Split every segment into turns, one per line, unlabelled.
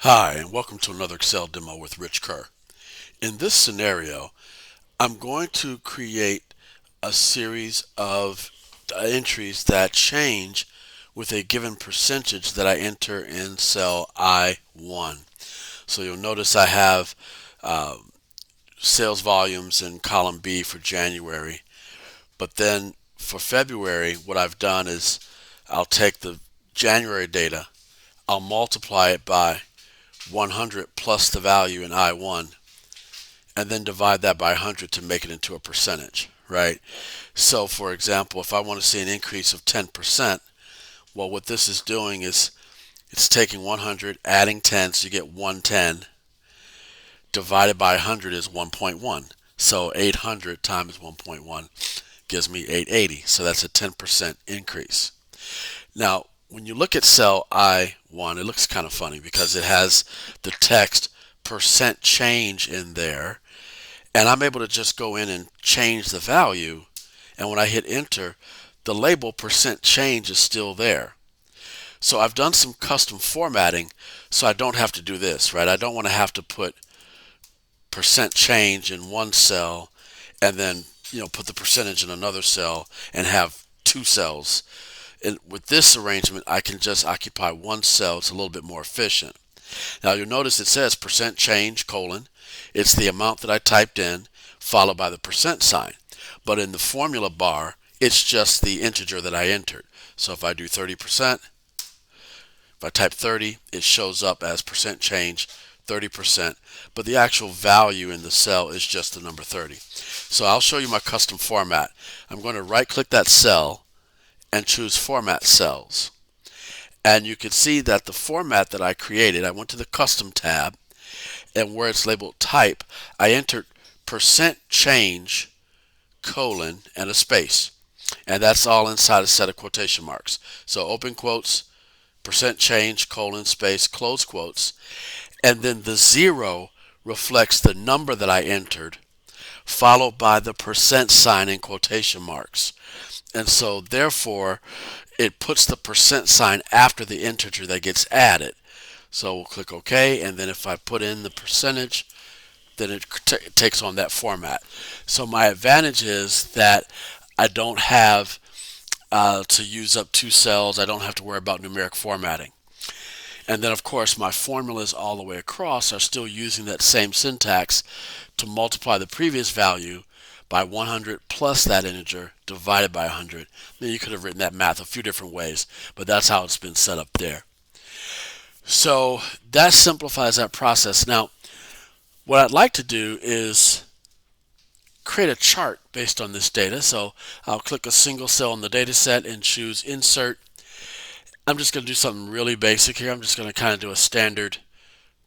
Hi, and welcome to another Excel demo with Rich Kerr. In this scenario, I'm going to create a series of entries that change with a given percentage that I enter in cell I1. So you'll notice I have uh, sales volumes in column B for January, but then for February, what I've done is I'll take the January data, I'll multiply it by 100 plus the value in I1, and then divide that by 100 to make it into a percentage, right? So for example, if I want to see an increase of 10%, well, what this is doing is it's taking 100, adding 10, so you get 110, divided by 100 is 1.1. So 800 times 1.1 gives me 880. So that's a 10% increase. Now, when you look at cell I1, it looks kind of funny because it has the text percent change in there, and I'm able to just go in and change the value, and when I hit enter, the label percent change is still there. So I've done some custom formatting so I don't have to do this, right? I don't want to have to put percent change in one cell and then put the percentage in another cell and have two cells. And with this arrangement, I can just occupy one cell. It's a little bit more efficient. Now you'll notice it says percent change colon. It's the amount that I typed in followed by the percent sign. But in the formula bar, it's just the integer that I entered. So if I do 30%, if I type 30, it shows up as percent change 30%, but the actual value in the cell is just the number 30. So I'll show you my custom format. I'm going to right click that cell and choose Format Cells. And you can see that the format that I created, I went to the Custom tab, and where it's labeled Type, I entered percent change colon and a space. And that's all inside a set of quotation marks. So open quotes, percent change colon space, close quotes, and then the 0 reflects the number that I entered, followed by the percent sign in quotation marks. And so therefore it puts the percent sign after the integer that gets added. So we'll click OK, and then if I put in the percentage, then it takes on that format. So my advantage is that I don't have to use up two cells. I don't have to worry about numeric formatting. And then of course my formulas all the way across are still using that same syntax to multiply the previous value by 100 plus that integer divided by 100. Then you could have written that math a few different ways, but that's how it's been set up there. So that simplifies that process. Now, what I'd like to do is create a chart based on this data. So I'll click a single cell in the data set and choose Insert. I'm just going to do something really basic here. I'm just going to kind of do a standard,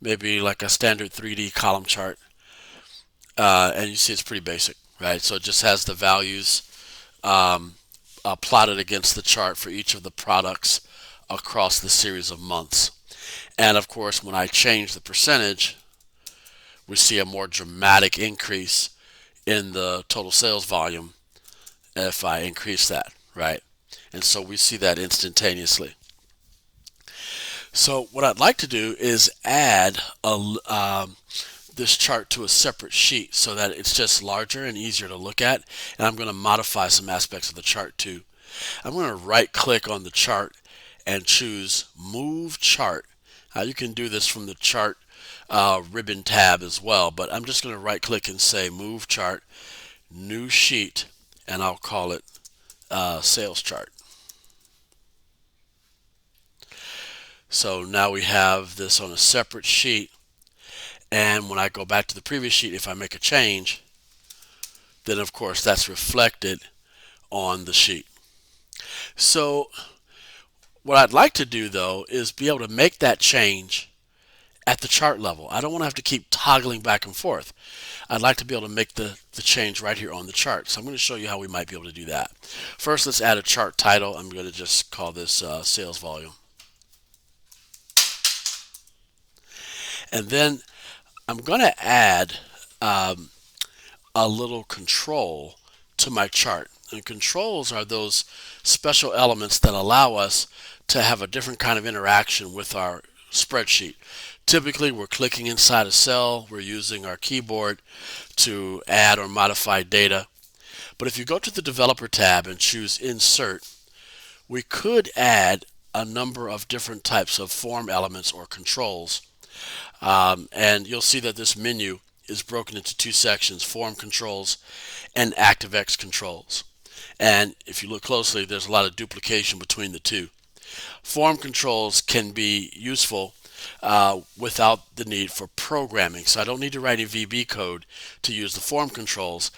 maybe like a standard 3D column chart. And you see it's pretty basic, right? So it just has the values plotted against the chart for each of the products across the series of months. And of course, when I change the percentage, we see a more dramatic increase in the total sales volume if I increase that, right? And so we see that instantaneously. So what I'd like to do is add this chart to a separate sheet so that it's just larger and easier to look at. And I'm going to modify some aspects of the chart too. I'm going to right click on the chart and choose Move Chart. You can do this from the chart ribbon tab as well, but I'm just going to right click and say Move Chart, New Sheet, and I'll call it Sales Chart. So now we have this on a separate sheet, and when I go back to the previous sheet, if I make a change, then of course that's reflected on the sheet. So what I'd like to do though is be able to make that change at the chart level. I don't want to have to keep toggling back and forth. I'd like to be able to make the change right here on the chart. So I'm going to show you how we might be able to do that. First, let's add a chart title. I'm going to just call this Sales Volume. And then I'm going to add a little control to my chart. And controls are those special elements that allow us to have a different kind of interaction with our spreadsheet. Typically, we're clicking inside a cell, we're using our keyboard to add or modify data. But if you go to the Developer tab and choose Insert, we could add a number of different types of form elements or controls. And you'll see that this menu is broken into two sections: form controls and ActiveX controls. And if you look closely, there's a lot of duplication between the two. Form controls can be useful without the need for programming. So I don't need to write any VB code to use the form controls.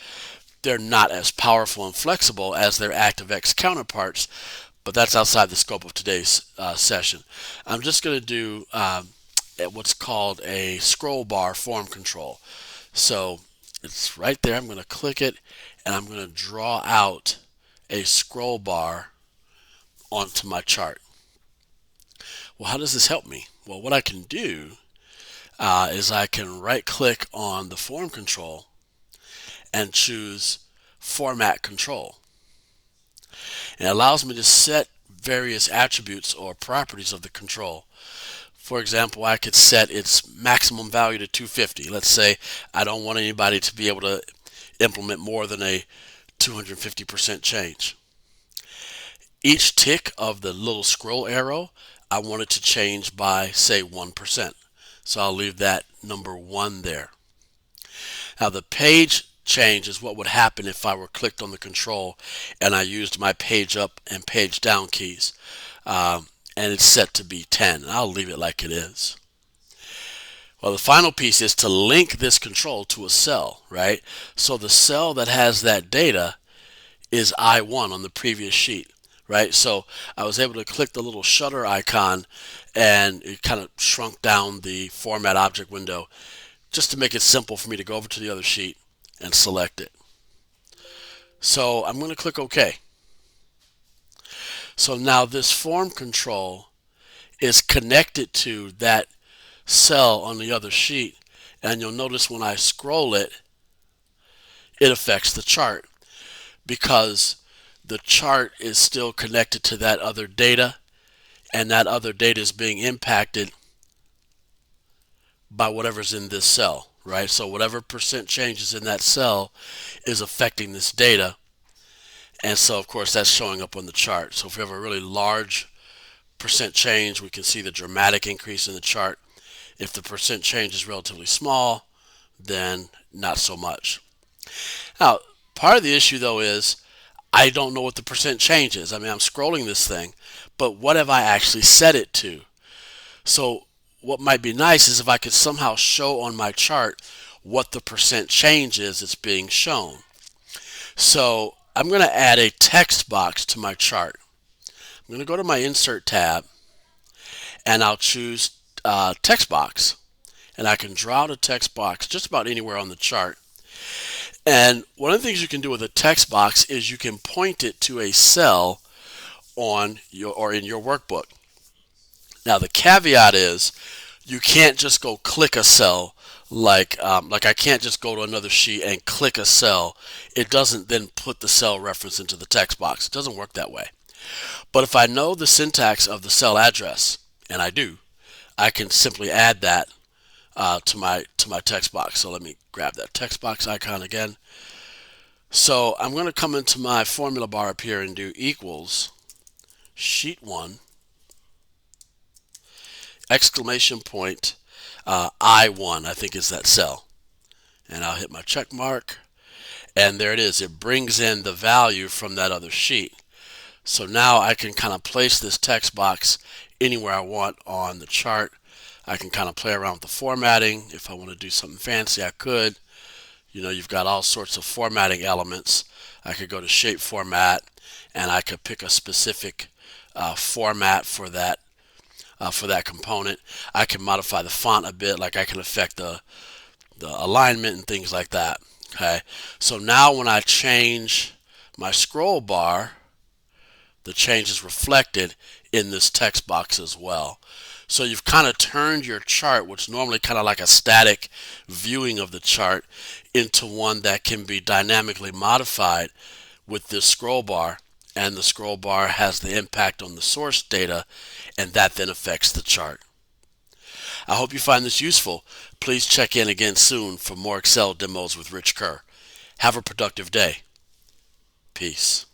They're not as powerful and flexible as their ActiveX counterparts, but that's outside the scope of today's session. I'm just going to do what's called a scroll bar form control. So it's right there. I'm going to click it, and I'm going to draw out a scroll bar onto my chart. Well, how does this help me? Well, what I can do is I can right click on the form control and choose Format Control. And it allows me to set various attributes or properties of the control. For example, I could set its maximum value to 250. Let's say I don't want anybody to be able to implement more than a 250% change. Each tick of the little scroll arrow, I want it to change by, say, 1%. So I'll leave that number 1 there. Now the page change is what would happen if I were clicked on the control and I used my page up and page down keys. And it's set to be 10. And I'll leave it like it is. Well, the final piece is to link this control to a cell, right? So the cell that has that data is I1 on the previous sheet, right? So I was able to click the little shutter icon and it kind of shrunk down the format object window just to make it simple for me to go over to the other sheet and select it. So I'm going to click OK. So now this form control is connected to that cell on the other sheet, and you'll notice when I scroll it, it affects the chart because the chart is still connected to that other data, and that other data is being impacted by whatever's in this cell, right? So whatever percent changes in that cell is affecting this data, and so of course that's showing up on the chart. So if we have a really large percent change, we can see the dramatic increase in the chart. If the percent change is relatively small, then not so much. Now, part of the issue though is I don't know what the percent change is. I mean, I'm scrolling this thing, but what have I actually set it to? So what might be nice is if I could somehow show on my chart what the percent change is that's being shown. So I'm going to add a text box to my chart. I'm going to go to my Insert tab and I'll choose text box, and I can draw out a text box just about anywhere on the chart. And one of the things you can do with a text box is you can point it to a cell on your or in your workbook. Now the caveat is you can't just go click a cell like I can't just go to another sheet and click a cell. It doesn't then put the cell reference into the text box. It doesn't work that way. But if I know the syntax of the cell address, and I do, I can simply add that to my text box. So let me grab that text box icon again. So I'm going to come into my formula bar up here and do equals sheet 1 exclamation point I1, I think is that cell. And I'll hit my check mark, and there it is. It brings in the value from that other sheet. So now I can kind of place this text box anywhere I want on the chart. I can kind of play around with the formatting. If I want to do something fancy, I could. You know, you've got all sorts of formatting elements. I could go to shape format, and I could pick a specific format for that component. I can modify the font a bit, like I can affect the alignment and things like that. Okay, so now when I change my scroll bar, the change is reflected in this text box as well. So you've kind of turned your chart, which normally kind of like a static viewing of the chart, into one that can be dynamically modified with this scroll bar, and the scroll bar has the impact on the source data, and that then affects the chart. I hope you find this useful. Please check in again soon for more Excel demos with Rich Kerr. Have a productive day. Peace.